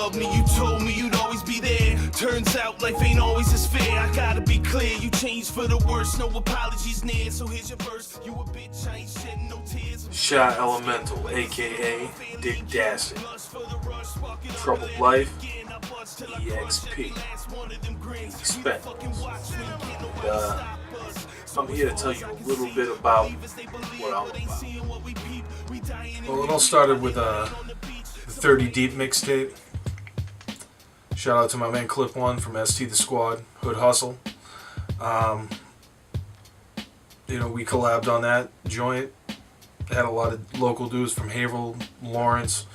loved me, you told me you'd always be there. Turns out life ain't always as fair. I gotta be clear, you changed for the worse, no apologies near. So here's your verse, you a bitch, I ain't shedding no tears. Sha-Elemental, aka Dick Dastard. Troubled Life, EXP. Expect. I'm here to tell you a little bit about what I'm about. Well, it all started with the 30 Deep mixtape. Shout out to my man Clip One from ST The Squad, Hood Hustle. We collabed on that joint. Had a lot of local dudes from Haverhill, Lawrence,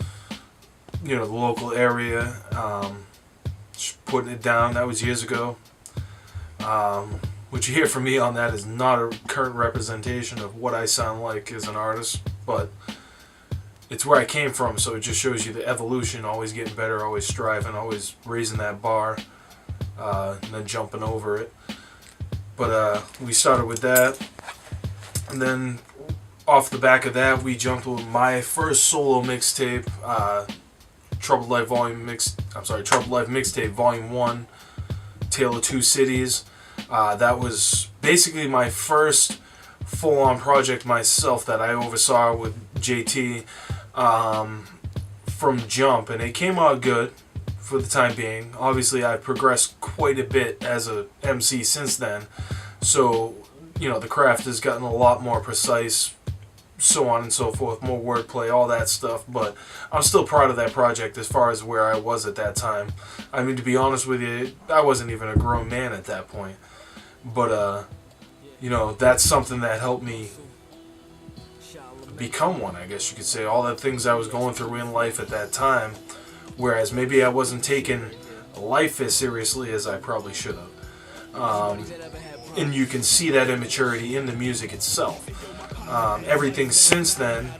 the local area. Just putting it down. That was years ago. What you hear from me on that is not a current representation of what I sound like as an artist, but it's where I came from, so it just shows you the evolution, always getting better, always striving, always raising that bar, and then jumping over it. But we started with that, and then off the back of that, we jumped with my first solo mixtape, TroubledLife Mixtape Volume 1, Tale of Two Cities. That was basically my first full-on project myself that I oversaw with JT from jump, and it came out good for the time being. Obviously, I've progressed quite a bit as a MC since then, so the craft has gotten a lot more precise, so on and so forth, more wordplay, all that stuff, but I'm still proud of that project as far as where I was at that time. I mean, to be honest with you, I wasn't even a grown man at that point, but that's something that helped me become one, I guess you could say. All the things I was going through in life at that time, whereas maybe I wasn't taking life as seriously as I probably should have. And you can see that immaturity in the music itself. Everything since then,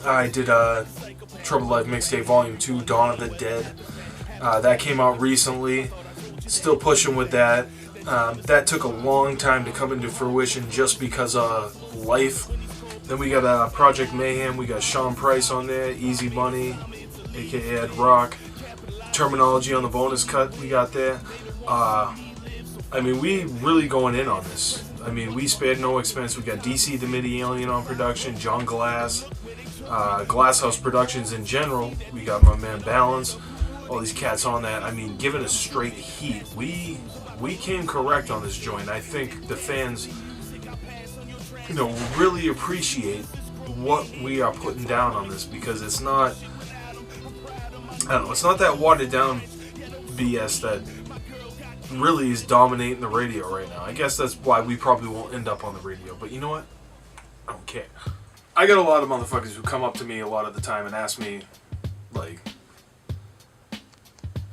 I did TroubledLife Mixtape Volume 2, Dawn of the Dead. That came out recently. Still pushing with that. That took a long time to come into fruition just because of life. Then we got Project Mayhem. We got Sean Price on there, Easy Bunny, aka Ed Rock. Terminology on the bonus cut we got there. We really going in on this. We spared no expense. We got DC the MIDI Alien on production, John Glass, Glasshouse Productions in general. We got my man Balance, all these cats on that. Giving us straight heat. We came correct on this joint. I think the fans, really appreciate what we are putting down on this, because it's not, it's not that watered down BS that really is dominating the radio right now. I guess that's why we probably won't end up on the radio, but you know what? I don't care. I got a lot of motherfuckers who come up to me a lot of the time and ask me, like,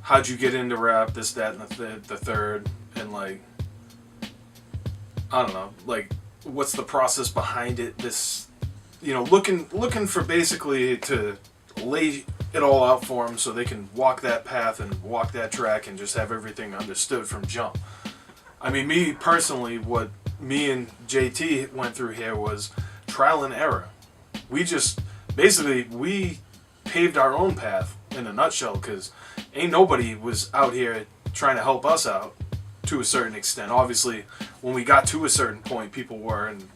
how'd you get into rap, this, that, and the third, and like, I don't know, like, what's the process behind it? This, looking for basically to lay it all out for them so they can walk that path and walk that track and just have everything understood from jump. Me personally, what me and JT went through here was trial and error. We paved our own path in a nutshell, because ain't nobody was out here trying to help us out to a certain extent. Obviously, when we got to a certain point, people were, and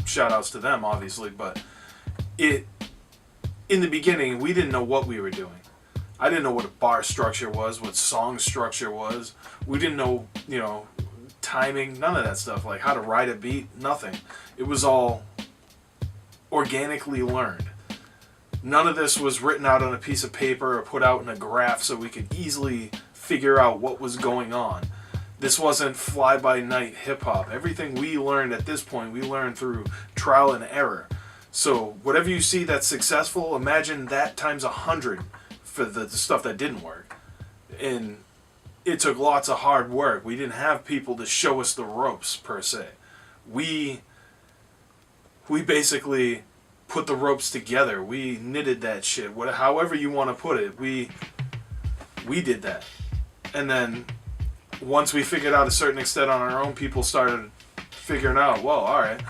shout outs to them obviously, but in the beginning, we didn't know what we were doing. I didn't know what a bar structure was, what song structure was. We didn't know, timing, none of that stuff, like how to ride a beat, nothing. It was all organically learned. None of this was written out on a piece of paper or put out in a graph so we could easily figure out what was going on. This wasn't fly-by-night hip-hop. Everything we learned at this point, we learned through trial and error. So whatever you see that's successful, imagine that times 100 for the stuff that didn't work. And it took lots of hard work. We didn't have people to show us the ropes, per se. We basically put the ropes together. We knitted that shit. However you want to put it, we did that. And then once we figured out a certain extent on our own, people started figuring out, well, alright,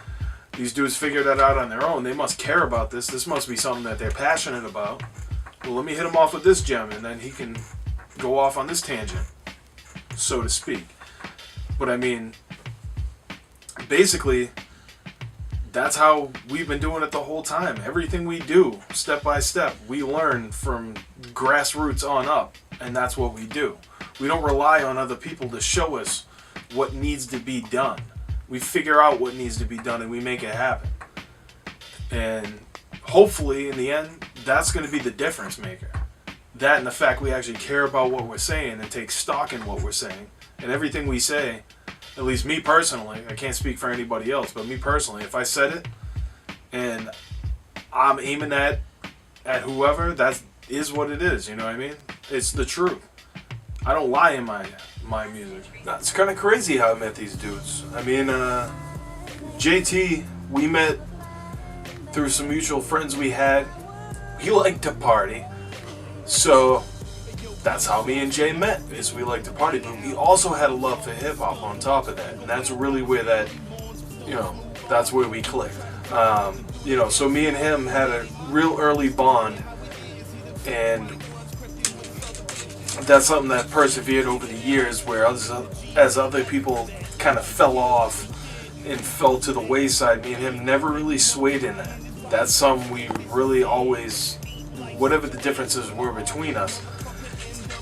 these dudes figured that out on their own. They must care about this. This must be something that they're passionate about. well, let me hit him off with this gem, and then he can go off on this tangent, so to speak. But I mean, basically, that's how we've been doing it the whole time. Everything we do, step by step, we learn from grassroots on up, and that's what we do. We don't rely on other people to show us what needs to be done. We figure out what needs to be done and we make it happen. And hopefully, in the end, that's going to be the difference maker. That and the fact we actually care about what we're saying and take stock in what we're saying. And everything we say, at least me personally, I can't speak for anybody else, but me personally, if I said it and I'm aiming at whoever, that is what it is, you know what I mean? It's the truth. I don't lie in my music. It's kind of crazy how I met these dudes. I mean, JT, we met through some mutual friends we had. He liked to party, so that's how me and Jay met, is we liked to party, but we also had a love for hip-hop on top of that, and that's really where that, that's where we clicked. So me and him had a real early bond, and that's something that persevered over the years, where as other people kind of fell off and fell to the wayside, me and him never really swayed in that. That's something we really always, whatever the differences were between us,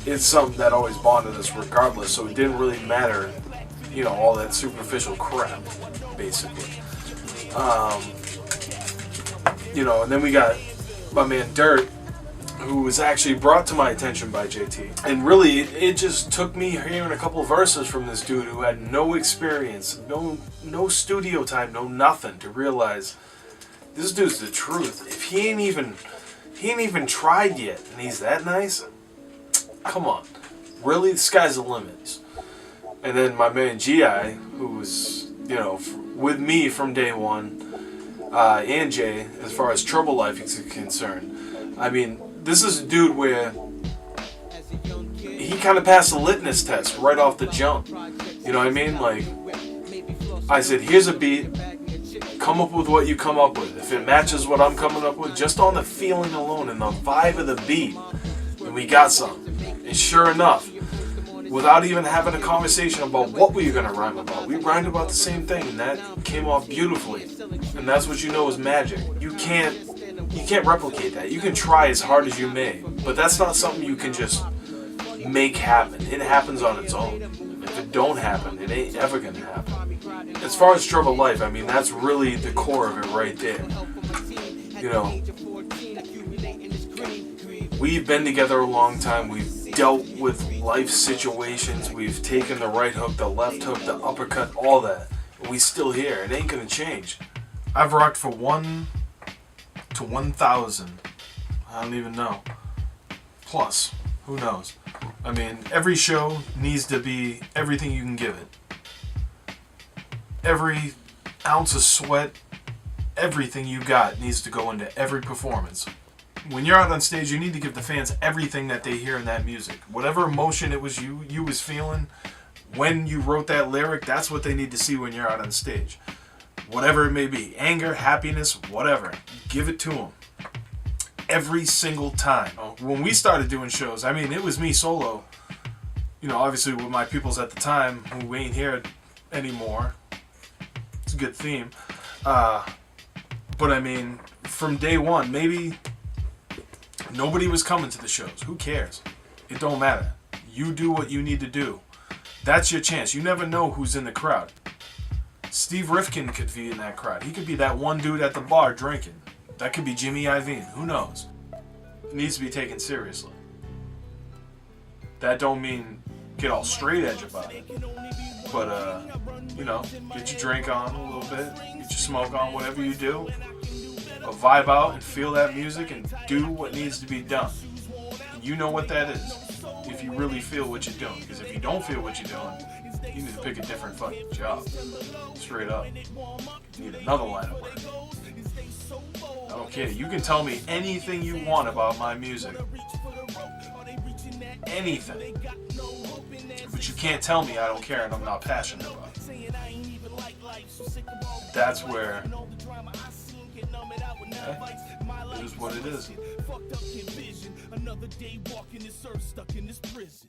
it's something that always bonded us regardless, so it didn't really matter, all that superficial crap, basically. And then we got my man Dirt, who was actually brought to my attention by JT. And really, it just took me hearing a couple verses from this dude who had no experience, no studio time, no nothing, to realize this dude's the truth. If he ain't even tried yet, and he's that nice, come on. Really, the sky's the limit. And then my man G.I., who was, with me from day one, and Jay, as far as Trouble Life is concerned. I mean, this is a dude where he kind of passed the litmus test right off the jump. You know what I mean? Like, I said, here's a beat, come up with what you come up with. If it matches what I'm coming up with, just on the feeling alone and the vibe of the beat, and we got something. And sure enough, without even having a conversation about what we were going to rhyme about, we rhymed about the same thing, and that came off beautifully. And that's what you know is magic. You can't replicate that. You can try as hard as you may, but that's not something you can just make happen. It happens on its own. If it don't happen, it ain't ever gonna happen. As far as Trouble Life, I mean, that's really the core of it right there. We've been together a long time. We've dealt with life situations. We've taken the right hook, the left hook, the uppercut, all that. And we still here. It ain't gonna change. I've rocked for 1 to 1,000. I don't even know. Plus, who knows? I mean, every show needs to be everything you can give it. Every ounce of sweat, everything you got needs to go into every performance. When you're out on stage, you need to give the fans everything that they hear in that music. Whatever emotion it was you was feeling when you wrote that lyric, that's what they need to see when you're out on stage. Whatever it may be, anger, happiness, whatever, give it to them. Every single time. When we started doing shows, I mean, it was me solo. Obviously with my peoples at the time who ain't here anymore. It's a good theme. But I mean, from day one, maybe nobody was coming to the shows. Who cares? It don't matter. You do what you need to do. That's your chance. You never know who's in the crowd. Steve Rifkin could be in that crowd. He could be that one dude at the bar drinking. That could be Jimmy Iovine. Who knows? It needs to be taken seriously. That don't mean get all straight edge about it. But, get your drink on a little bit. Get your smoke on, whatever you do. But vibe out and feel that music and do what needs to be done. And you know what that is. If you really feel what you're doing. Because if you don't feel what you're doing, you need to pick a different fucking job. Straight up. You need another line of work. I don't care. You can tell me anything you want about my music. Anything. But you can't tell me I don't care and I'm not passionate about it. That's where It is what it is. Fucked up vision. Another day walking this earth stuck in this prison.